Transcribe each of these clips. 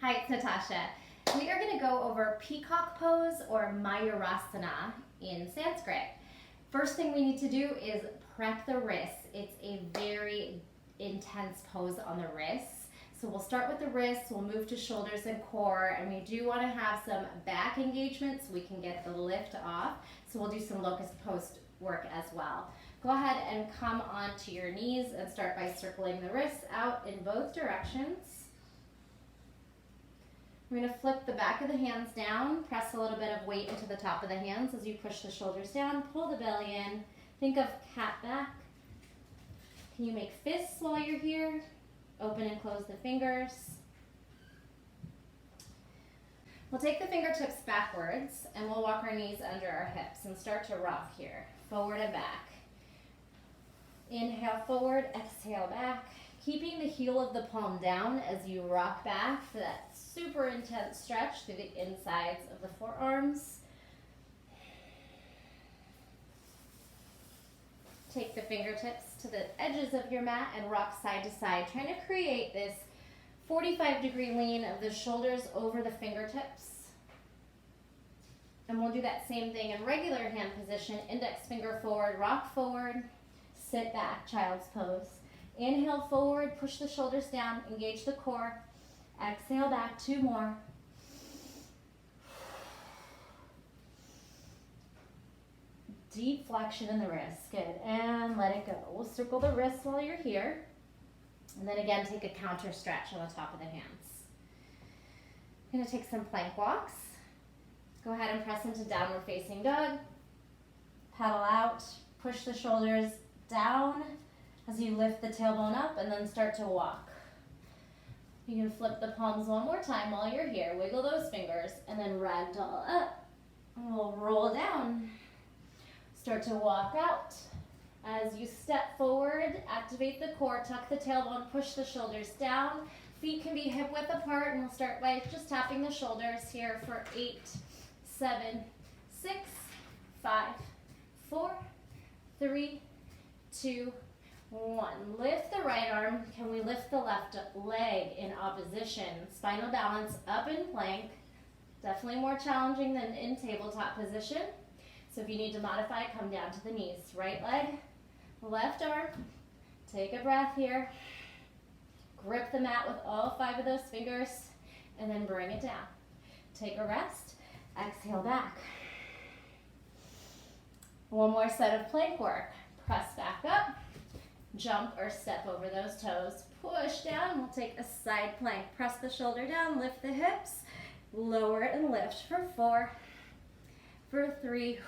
Hi, it's Natasha. We are going to go over Peacock pose or Mayurasana in Sanskrit. First thing we need to do is prep the wrists. It's a very intense pose on the wrists. So we'll start with the wrists, we'll move to shoulders and core, and we do want to have some back engagement so we can get the lift off. So we'll do some locust pose work as well. Go ahead and come onto your knees and start by circling the wrists out in both directions. We're going to flip the back of the hands down, press a little bit of weight into the top of the hands as you push the shoulders down, pull the belly in. Think of cat back. Can you make fists while you're here? Open and close the fingers. We'll take the fingertips backwards and we'll walk our knees under our hips and start to rock here, forward and back. Inhale forward, exhale back. Keeping the heel of the palm down as you rock back for that super intense stretch through the insides of the forearms. Take the fingertips to the edges of your mat and rock side to side, trying to create this 45-degree lean of the shoulders over the fingertips. And we'll do that same thing in regular hand position. Index finger forward, rock forward, sit back, child's pose. Inhale forward, push the shoulders down, engage the core. Exhale back, 2 more. Deep flexion in the wrists, good, and let it go. We'll circle the wrists while you're here. And then again, take a counter stretch on the top of the hands. I'm gonna take some plank walks. Go ahead and press into downward facing dog. Paddle out, push the shoulders down as you lift the tailbone up and then start to walk. You can flip the palms one more time while you're here. Wiggle those fingers and then ragdoll up. And we'll roll down. Start to walk out. As you step forward, activate the core, tuck the tailbone, push the shoulders down. Feet can be hip width apart, and we'll start by just tapping the shoulders here for 8, 7, 6, 5, 4, 3, 2, 1. Lift the right arm. Can we lift the left leg in opposition? Spinal balance up in plank. Definitely more challenging than in tabletop position. So if you need to modify, come down to the knees. Right leg, left arm. Take a breath here. Grip the mat with all 5 of those fingers and then bring it down. Take a rest. Exhale back. One more set of plank work. Press back up. Jump or step over those toes. Push down. We'll take a side plank. Press the shoulder down. Lift the hips. Lower it and lift for 4. For 3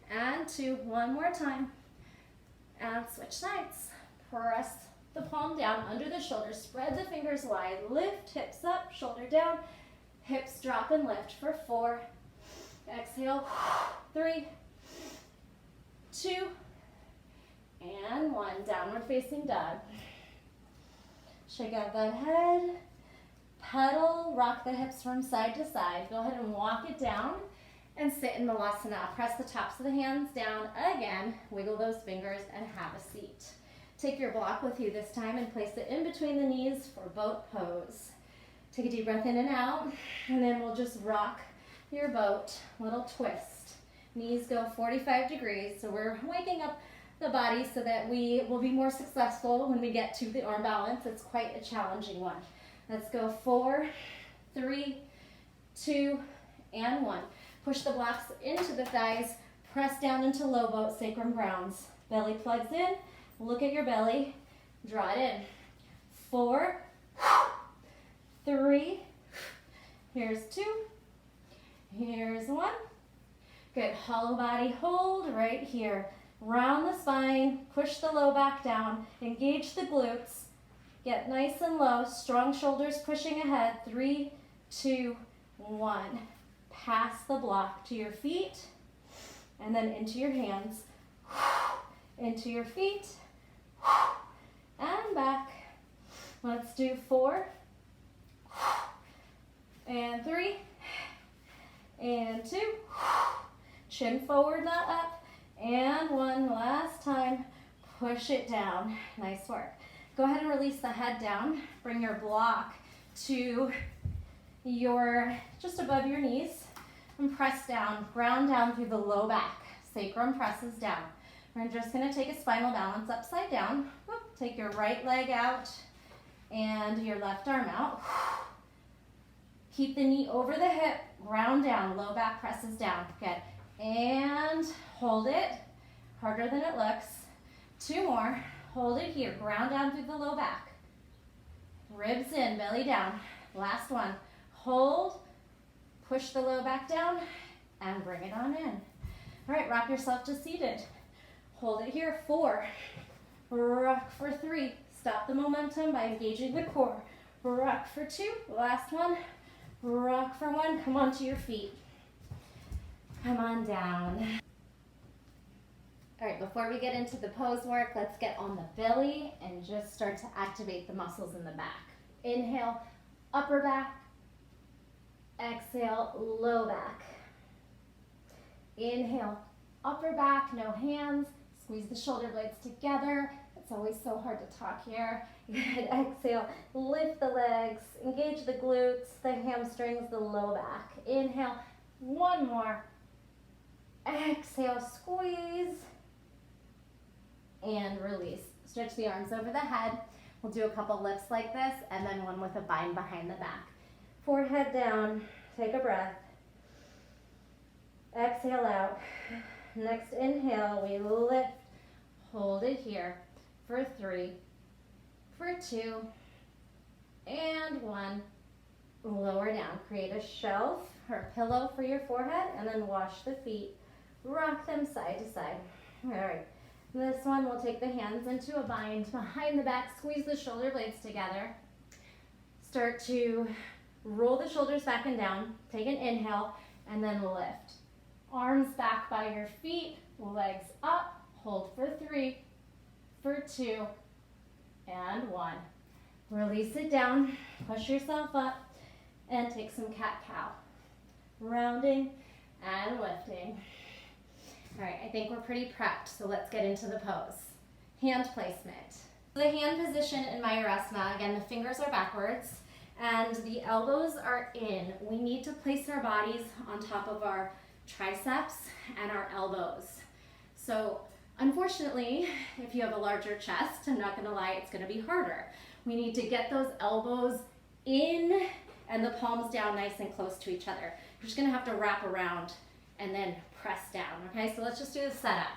and 2, one more time, and switch sides. Press the palm down under the shoulder, spread the fingers wide, lift hips up, shoulder down, hips drop and lift for 4. Exhale, 3, 2, and 1. Downward facing dog. Shake out that head, pedal, rock the hips from side to side. Go ahead and walk it down. And sit in Mayurasana. Press the tops of the hands down again. Wiggle those fingers and have a seat. Take your block with you this time and place it in between the knees for boat pose. Take a deep breath in and out, and then we'll just rock your boat. Little twist. Knees go 45 degrees, so we're waking up the body so that we will be more successful when we get to the arm balance. It's quite a challenging one. Let's go 4, 3, 2, and 1. Push the blocks into the thighs, press down into low boat, sacrum grounds. Belly plugs in, look at your belly, draw it in. 4, 3, here's 2, here's 1. Good, hollow body, hold right here. Round the spine, push the low back down, engage the glutes, get nice and low, strong shoulders pushing ahead. 3, 2, 1. Pass the block to your feet and then into your hands, into your feet, and back. Let's do 4, and 3, and 2, chin forward, not up, and 1. Last time, push it down. Nice work. Go ahead and release the head down. Bring your block to you're just above your knees and press down, ground down through the low back. Sacrum presses down. We're just gonna take a spinal balance upside down. Whoop, take your right leg out and your left arm out. Keep the knee over the hip, ground down, low back presses down. Good. And hold it, harder than it looks. 2 more, hold it here, ground down through the low back. Ribs in, belly down. Last one, hold, push the low back down, and bring it on in. All right, rock yourself to seated. Hold it here, 4, rock for 3. Stop the momentum by engaging the core. Rock for 2, last one, rock for 1, come onto your feet. Come on down. All right, before we get into the pose work, let's get on the belly and just start to activate the muscles in the back. Inhale, upper back. Exhale, low back. Inhale, upper back, no hands. Squeeze the shoulder blades together. It's always so hard to talk here. Good. Exhale, lift the legs, engage the glutes, the hamstrings, the low back. Inhale, 1 more. Exhale, squeeze. And release. Stretch the arms over the head. We'll do a couple lifts like this and then one with a bind behind the back. Forehead down, take a breath. Exhale out. Next inhale, we lift. Hold it here for 3, for 2, and 1. Lower down. Create a shelf or a pillow for your forehead and then wash the feet. Rock them side to side. All right. This one, we'll take the hands into a bind behind the back, squeeze the shoulder blades together. Start to roll the shoulders back and down. Take an inhale and then lift. Arms back by your feet, legs up. Hold for 3, for 2, and 1. Release it down, push yourself up, and take some cat-cow. Rounding and lifting. All right, I think we're pretty prepped, so let's get into the pose. Hand placement. The hand position in Mayurasana, again, the fingers are backwards and the elbows are in. We need to place our bodies on top of our triceps and our elbows. So unfortunately, if you have a larger chest, I'm not gonna lie, it's gonna be harder. We need to get those elbows in and the palms down nice and close to each other. You're just gonna have to wrap around and then press down, okay? So let's just do the setup.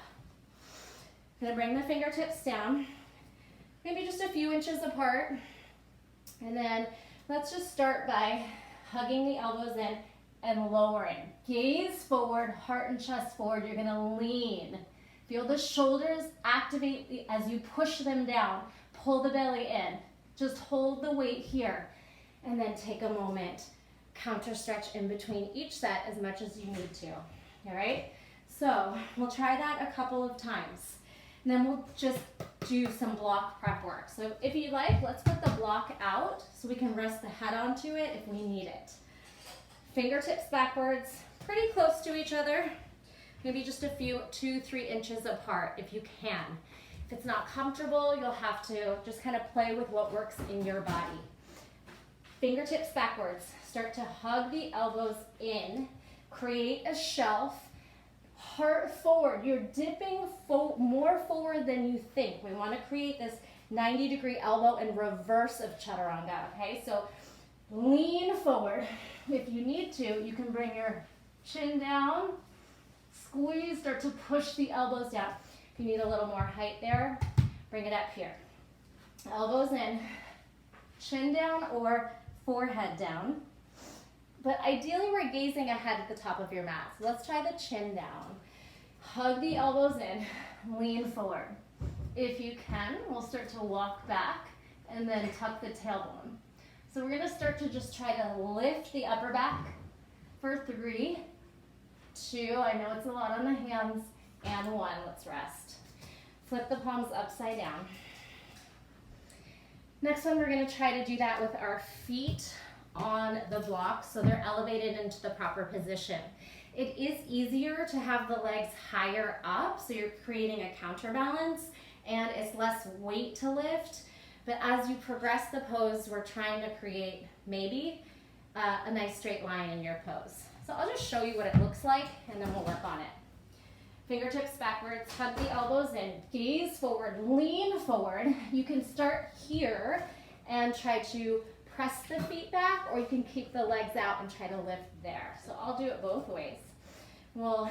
I'm gonna bring the fingertips down, maybe just a few inches apart. And then let's just start by hugging the elbows in and lowering. Gaze forward, heart and chest forward. You're gonna lean. Feel the shoulders activate as you push them down. Pull the belly in. Just hold the weight here. And then take a moment. Counter stretch in between each set as much as you need to. All right? So we'll try that a couple of times. And then we'll just do some block prep work. So if you like, let's put the block out so we can rest the head onto it if we need it. Fingertips backwards, pretty close to each other. Maybe just a few, 2-3 inches apart if you can. If it's not comfortable, you'll have to just kind of play with what works in your body. Fingertips backwards. Start to hug the elbows in. Create a shelf. Heart forward. You're dipping more forward than you think. We want to create this 90-degree elbow and reverse of chaturanga, okay? So lean forward. If you need to, you can bring your chin down. Squeeze, start to push the elbows down. If you need a little more height there, bring it up here. Elbows in, chin down or forehead down. But ideally, we're gazing ahead at the top of your mat. So let's try the chin down. Hug the elbows in, lean forward. If you can, we'll start to walk back and then tuck the tailbone. So we're gonna start to just try to lift the upper back for 3, 2, I know it's a lot on the hands, and 1, let's rest. Flip the palms upside down. Next one, we're gonna try to do that with our feet on the block so they're elevated into the proper position. It is easier to have the legs higher up, so you're creating a counterbalance and it's less weight to lift. But as you progress the pose, we're trying to create maybe a nice straight line in your pose. So I'll just show you what it looks like and then we'll work on it. Fingertips backwards, hug the elbows in, gaze forward, lean forward. You can start here and try to press the feet back, or you can keep the legs out and try to lift there. So I'll do it both ways. We'll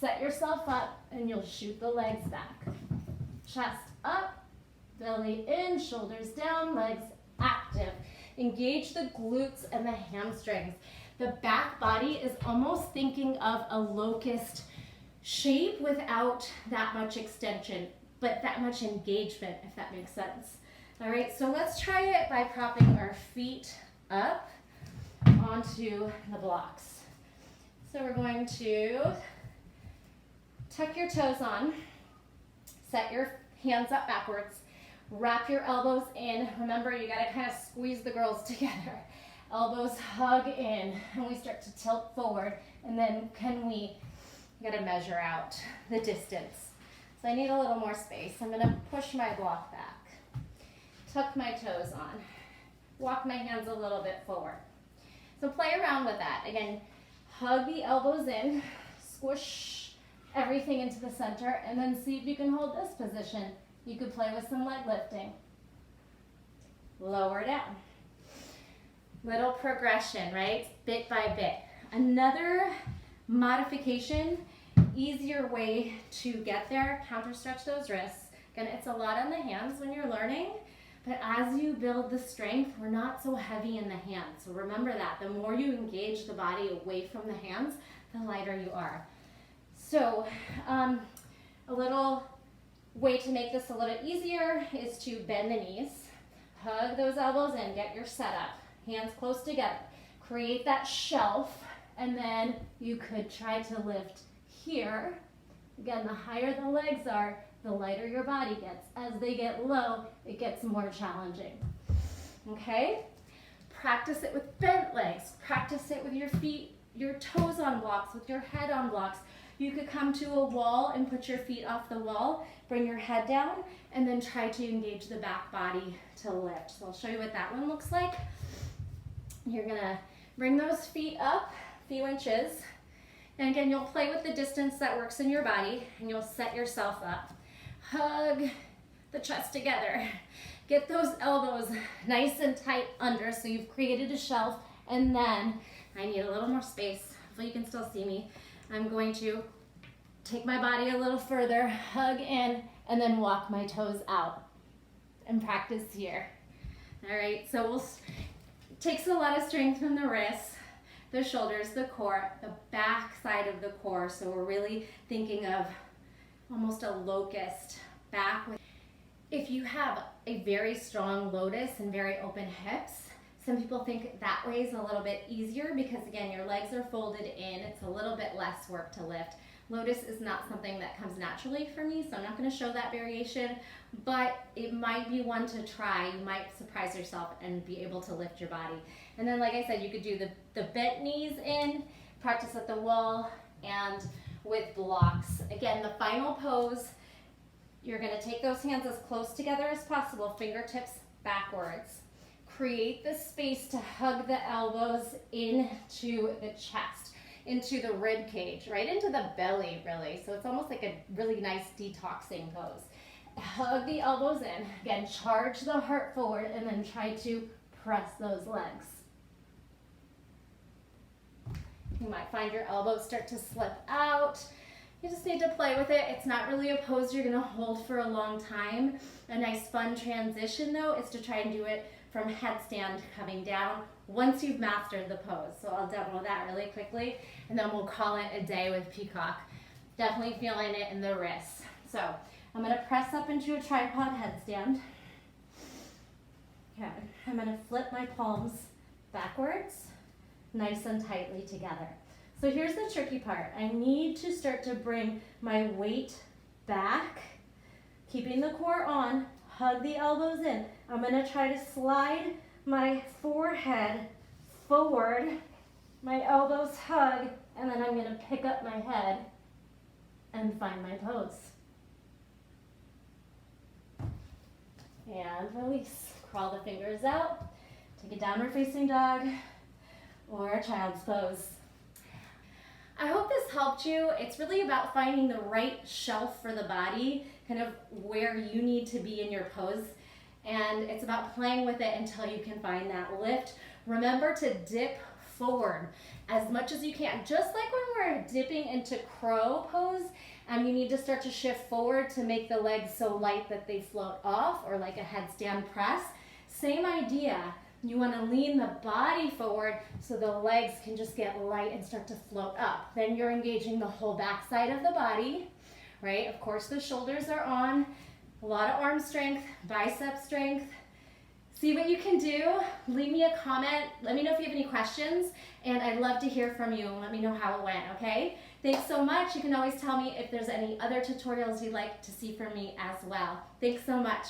set yourself up and you'll shoot the legs back. Chest up, belly in, shoulders down, legs active. Engage the glutes and the hamstrings. The back body is almost thinking of a locust shape without that much extension, but that much engagement, if that makes sense. All right, so let's try it by propping our feet up onto the blocks. So we're going to tuck your toes on, set your hands up backwards, wrap your elbows in. Remember, you gotta kind of squeeze the girls together. Elbows hug in, and we start to tilt forward, and then you gotta measure out the distance. So I need a little more space. I'm gonna push my block back, tuck my toes on, walk my hands a little bit forward. So play around with that. Again, hug the elbows in, squish everything into the center, and then see if you can hold this position. You could play with some leg lifting. Lower down. Little progression, right? Bit by bit. Another modification, easier way to get there, counter stretch those wrists. Again, it's a lot on the hands when you're learning, but as you build the strength, we're not so heavy in the hands. So remember that. The more you engage the body away from the hands, the lighter you are. So a little way to make this a little easier is to bend the knees, hug those elbows in, get your setup, hands close together, create that shelf, and then you could try to lift here. Again, the higher the legs are, the lighter your body gets. As they get low, it gets more challenging. Okay? Practice it with bent legs. Practice it with your feet, your toes on blocks, with your head on blocks. You could come to a wall and put your feet off the wall, bring your head down, and then try to engage the back body to lift. So I'll show you what that one looks like. You're gonna bring those feet up a few inches. And again, you'll play with the distance that works in your body, and you'll set yourself up. Hug the chest together. Get those elbows nice and tight under so you've created a shelf. And then I need a little more space. Hopefully you can still see me. I'm going to take my body a little further, hug in, and then walk my toes out and practice here. All right, so it takes a lot of strength from the wrists, the shoulders, the core, the back side of the core. So we're really thinking of almost a locust back. If you have a very strong lotus and very open hips, some people think that way is a little bit easier because, again, your legs are folded in. It's a little bit less work to lift. Lotus is not something that comes naturally for me, so I'm not going to show that variation, but it might be one to try. You might surprise yourself and be able to lift your body. And then, like I said, you could do the bent knees in, practice at the wall, and with blocks. Again, the final pose, you're going to take those hands as close together as possible, fingertips backwards. Create the space to hug the elbows into the chest, into the rib cage, right into the belly, really. So it's almost like a really nice detoxing pose. Hug the elbows in. Again, charge the heart forward and then try to press those legs. You might find your elbows start to slip out. You just need to play with it. It's not really a pose you're going to hold for a long time. A nice fun transition, though, is to try and do it from headstand coming down once you've mastered the pose. So I'll demo that really quickly, and then we'll call it a day with Peacock. Definitely feeling it in the wrists. So I'm going to press up into a tripod headstand. Okay, I'm going to flip my palms backwards, nice and tightly together. So here's the tricky part. I need to start to bring my weight back, keeping the core on, hug the elbows in. I'm going to try to slide my forehead forward, my elbows hug, and then I'm going to pick up my head and find my pose. And release. Crawl the fingers out. Take a downward facing dog. or child's pose. I hope this helped you. It's really about finding the right shelf for the body, kind of where you need to be in your pose. And it's about playing with it until you can find that lift. Remember to dip forward as much as you can. Just like when we're dipping into crow pose, you need to start to shift forward to make the legs so light that they float off, or like a headstand press. Same idea. You want to lean the body forward so the legs can just get light and start to float up. Then you're engaging the whole back side of the body, right? Of course, the shoulders are on. A lot of arm strength, bicep strength. See what you can do. Leave me a comment. Let me know if you have any questions, and I'd love to hear from you and let me know how it went, okay? Thanks so much. You can always tell me if there's any other tutorials you'd like to see from me as well. Thanks so much.